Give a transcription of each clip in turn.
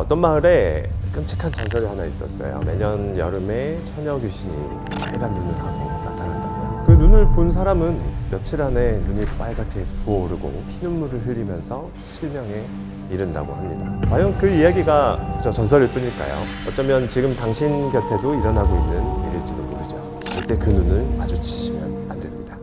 어떤 마을에 끔찍한 전설이 하나 있었어요. 매년 여름에 처녀 귀신이 빨간 눈을 하고 나타난다고요. 그 눈을 본 사람은 며칠 안에 눈이 빨갛게 부어오르고 피눈물을 흘리면서 실명에 이른다고 합니다. 과연 그 이야기가 그저 전설일 뿐일까요? 어쩌면 지금 당신 곁에도 일어나고 있는 일일지도 모르죠. 절대 그 눈을 마주치시면 안 됩니다.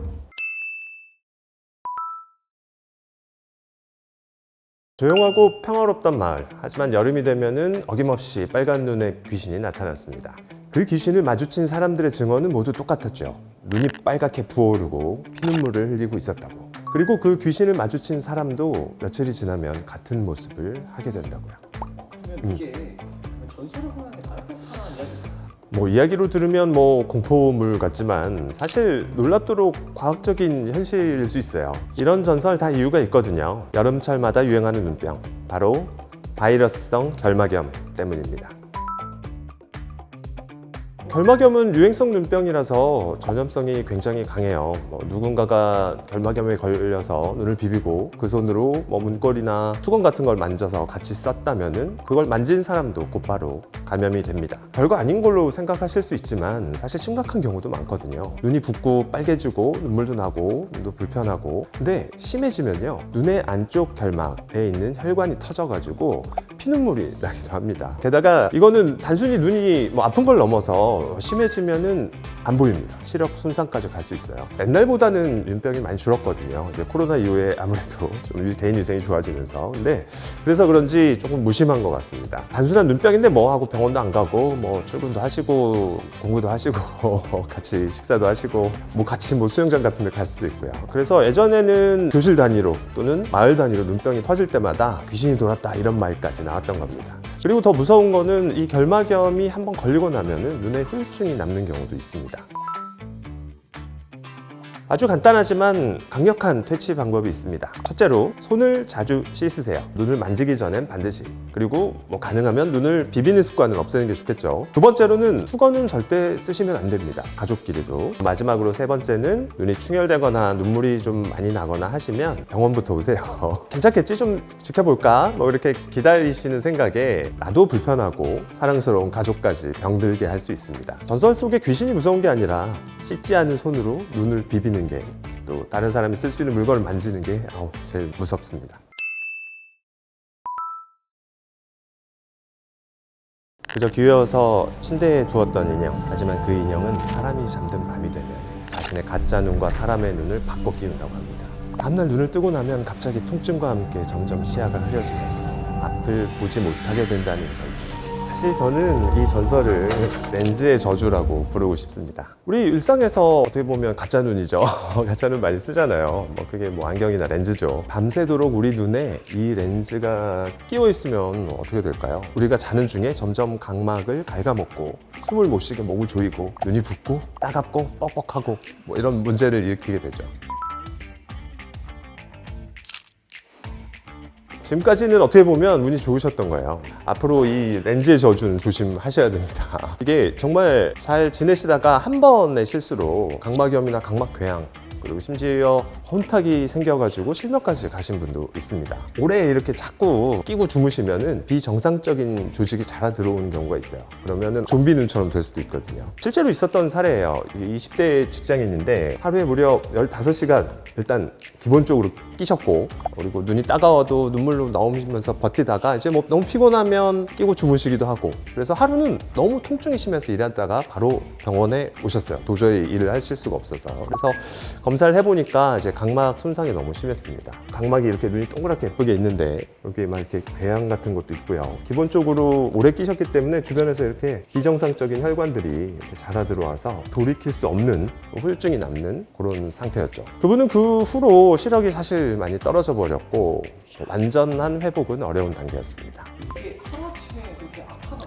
조용하고 평화롭던 마을. 하지만 여름이 되면은 어김없이 빨간 눈의 귀신이 나타났습니다. 그 귀신을 마주친 사람들의 증언은 모두 똑같았죠. 눈이 빨갛게 부어오르고 피눈물을 흘리고 있었다고. 그리고 그 귀신을 마주친 사람도 며칠이 지나면 같은 모습을 하게 된다고요. 그러면 이게 전설을 하는 게 다른 이야기인가요? 이야기로 들으면 공포물 같지만 사실 놀랍도록 과학적인 현실일 수 있어요. 이런 전설 다 이유가 있거든요. 여름철마다 유행하는 눈병, 바로 바이러스성 결막염 때문입니다. 결막염은 유행성 눈병이라서 전염성이 굉장히 강해요. 누군가가 결막염에 걸려서 눈을 비비고 그 손으로 문고리나 수건 같은 걸 만져서 같이 썼다면은 그걸 만진 사람도 곧바로 감염이 됩니다. 별거 아닌 걸로 생각하실 수 있지만 사실 심각한 경우도 많거든요. 눈이 붓고 빨개지고 눈물도 나고 눈도 불편하고, 근데 심해지면요, 눈의 안쪽 결막에 있는 혈관이 터져가지고 피눈물이 나기도 합니다. 게다가 이거는 단순히 눈이 아픈 걸 넘어서 심해지면은 안 보입니다. 시력 손상까지 갈 수 있어요. 옛날보다는 눈병이 많이 줄었거든요. 이제 코로나 이후에 아무래도 좀 개인 위생이 좋아지면서. 근데 그래서 그런지 조금 무심한 것 같습니다. 단순한 눈병인데 하고 병원도 안 가고 출근도 하시고 공부도 하시고 같이 식사도 하시고 같이 수영장 같은 데 갈 수도 있고요. 그래서 예전에는 교실 단위로 또는 마을 단위로 눈병이 퍼질 때마다 귀신이 돌았다 이런 말까지 나왔던 겁니다. 그리고 더 무서운 거는 이 결막염이 한번 걸리고 나면은 눈에 후유증이 남는 경우도 있습니다. 아주 간단하지만 강력한 퇴치 방법이 있습니다. 첫째로 손을 자주 씻으세요. 눈을 만지기 전엔 반드시. 그리고 가능하면 눈을 비비는 습관을 없애는 게 좋겠죠. 두 번째로는 수건은 절대 쓰시면 안 됩니다. 가족끼리도. 마지막으로 세 번째는 눈이 충혈되거나 눈물이 좀 많이 나거나 하시면 병원부터 오세요. 괜찮겠지? 좀 지켜볼까? 이렇게 기다리시는 생각에 나도 불편하고 사랑스러운 가족까지 병들게 할 수 있습니다. 전설 속에 귀신이 무서운 게 아니라 씻지 않은 손으로 눈을 비비는 게, 또 다른 사람이 쓸 수 있는 물건을 만지는 게 제일 무섭습니다. 그저 귀여워서 침대에 두었던 인형. 하지만 그 인형은 사람이 잠든 밤이 되면 자신의 가짜 눈과 사람의 눈을 바꿔 끼운다고 합니다. 다음날 눈을 뜨고 나면 갑자기 통증과 함께 점점 시야가 흐려지면서 앞을 보지 못하게 된다는 전설. 사실 저는 이 전설을 렌즈의 저주라고 부르고 싶습니다. 우리 일상에서 어떻게 보면 가짜 눈이죠. 가짜 눈 많이 쓰잖아요. 그게 안경이나 렌즈죠. 밤새도록 우리 눈에 이 렌즈가 끼워 있으면 어떻게 될까요? 우리가 자는 중에 점점 각막을 갉아먹고 숨을 못 쉬게 목을 조이고 눈이 붓고 따갑고 뻑뻑하고 이런 문제를 일으키게 되죠. 지금까지는 어떻게 보면 운이 좋으셨던 거예요. 앞으로 이 렌즈의 저주는 조심하셔야 됩니다. 이게 정말 잘 지내시다가 한 번의 실수로 각막염이나 각막궤양, 그리고 심지어 혼탁이 생겨가지고 실명까지 가신 분도 있습니다. 오래 이렇게 자꾸 끼고 주무시면은 비정상적인 조직이 자라 들어오는 경우가 있어요. 그러면은 좀비 눈처럼 될 수도 있거든요. 실제로 있었던 사례예요. 20대 직장인인데 하루에 무려 15시간 일단 기본적으로 끼셨고, 그리고 눈이 따가워도 눈물로 나오면서 버티다가 이제 너무 피곤하면 끼고 주무시기도 하고, 그래서 하루는 너무 통증이 심해서 일하다가 바로 병원에 오셨어요. 도저히 일을 하실 수가 없어서. 그래서 검사를 해보니까 이제 각막 손상이 너무 심했습니다. 각막이 이렇게 눈이 동그랗게 예쁘게 있는데 여기에 이렇게 궤양 같은 것도 있고요. 기본적으로 오래 끼셨기 때문에 주변에서 이렇게 비정상적인 혈관들이 이렇게 자라 들어와서 돌이킬 수 없는 후유증이 남는 그런 상태였죠. 그분은 그 후로 시력이 사실 많이 떨어져 버렸고 완전한 회복은 어려운 단계였습니다. 이게 하루아침에 그렇게 악화가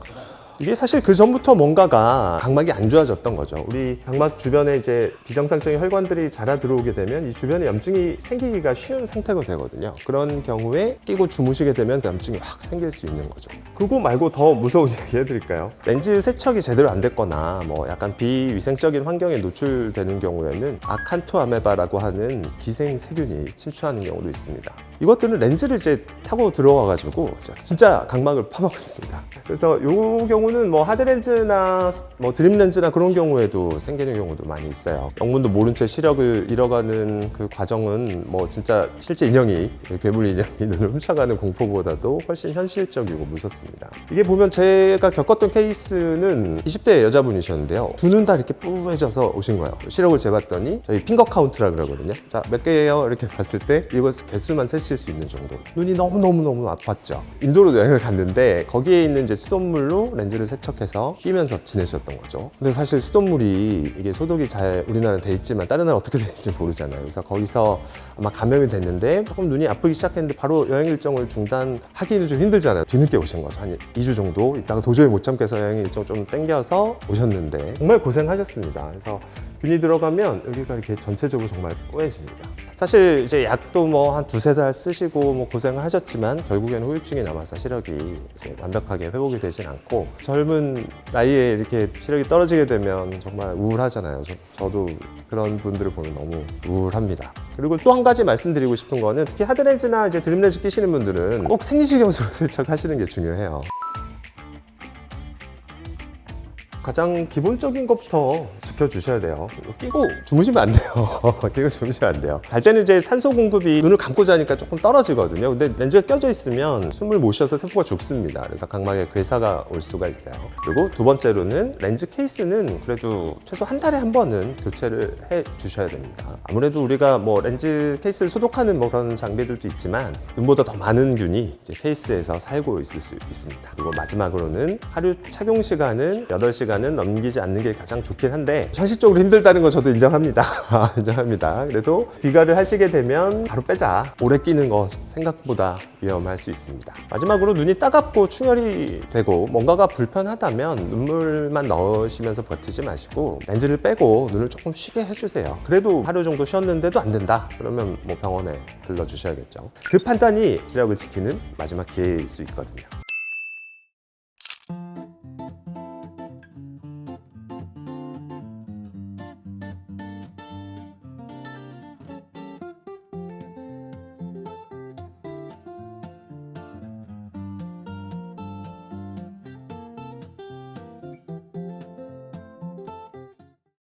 이게 사실 그 전부터 뭔가가 각막이 안 좋아졌던 거죠. 우리 각막 주변에 이제 비정상적인 혈관들이 자라 들어오게 되면 이 주변에 염증이 생기기가 쉬운 상태가 되거든요. 그런 경우에 끼고 주무시게 되면 그 염증이 확 생길 수 있는 거죠. 그거 말고 더 무서운 얘기 해드릴까요? 렌즈 세척이 제대로 안 됐거나 약간 비위생적인 환경에 노출되는 경우에는 아칸토 아메바라고 하는 기생 세균이 침투하는 경우도 있습니다. 이것들은 렌즈를 이제 타고 들어와가지고 진짜 각막을 파먹습니다. 그래서 이 경우는 뭐 하드렌즈나 뭐 드림렌즈나 그런 경우에도 생기는 경우도 많이 있어요. 영문도 모른 채 시력을 잃어가는 그 과정은 뭐 진짜 실제 인형이, 괴물 인형이 눈을 훔쳐가는 공포보다도 훨씬 현실적이고 무섭습니다. 이게 보면 제가 겪었던 케이스는 20대 여자분이셨는데요. 두 눈 다 이렇게 뿌해져서 오신 거예요. 시력을 재봤더니 저희 핑거 카운트라 그러거든요. 자, 몇 개예요? 이렇게 봤을 때 이거 개수만 세실 수 있는 정도. 눈이 너무너무 아팠죠. 인도로 여행을 갔는데 거기에 있는 이제 수돗물로 렌즈를 세척해서 끼면서 지내셨던 거죠. 근데 사실 수돗물이 이게 소독이 잘 우리나라는 돼 있지만 다른 나라 어떻게 되는지 모르잖아요. 그래서 거기서 아마 감염이 됐는데 조금 눈이 아프기 시작했는데 바로 여행 일정을 중단하기는 좀 힘들잖아요. 뒤늦게 오신 거죠. 한 2주 정도 있다가 도저히 못 참겠어 여행 일정 좀 땡겨서 오셨는데 정말 고생하셨습니다. 그래서 균이 들어가면 여기가 이렇게 전체적으로 정말 뽀해집니다. 사실 이제 약도 뭐 한 두세 달 쓰시고 뭐 고생을 하셨지만 결국에는 후유증이 남아서 시력이 이제 완벽하게 회복이 되진 않고 젊은 나이에 이렇게 시력이 떨어지게 되면 정말 우울하잖아요. 저도 그런 분들을 보면 너무 우울합니다. 그리고 또 한 가지 말씀드리고 싶은 거는 특히 하드렌즈나 이제 드림렌즈 끼시는 분들은 꼭 생리식염수로 세척하시는 게 중요해요. 가장 기본적인 것부터 지켜주셔야 돼요. 끼고 주무시면 안 돼요. 끼고 주무시면 안 돼요. 잘 때는 이제 산소 공급이 눈을 감고 자니까 조금 떨어지거든요. 근데 렌즈가 껴져 있으면 숨을 못 쉬어서 세포가 죽습니다. 그래서 각막에 괴사가 올 수가 있어요. 그리고 두 번째로는 렌즈 케이스는 그래도 최소 한 달에 한 번은 교체를 해 주셔야 됩니다. 아무래도 우리가 뭐 렌즈 케이스를 소독하는 뭐 그런 장비들도 있지만 눈보다 더 많은 균이 이제 케이스에서 살고 있을 수 있습니다. 그리고 마지막으로는 하루 착용 시간은 8시간은 넘기지 않는 게 가장 좋긴 한데 현실적으로 힘들다는 거 저도 인정합니다. 인정합니다. 그래도 귀가를 하시게 되면 바로 빼자. 오래 끼는 거 생각보다 위험할 수 있습니다. 마지막으로 눈이 따갑고 충혈이 되고 뭔가가 불편하다면 눈물만 넣으시면서 버티지 마시고 렌즈를 빼고 눈을 조금 쉬게 해주세요. 그래도 하루 정도 쉬었는데도 안 된다? 그러면 뭐 병원에 들러주셔야겠죠. 그 판단이 시력을 지키는 마지막 기회일 수 있거든요.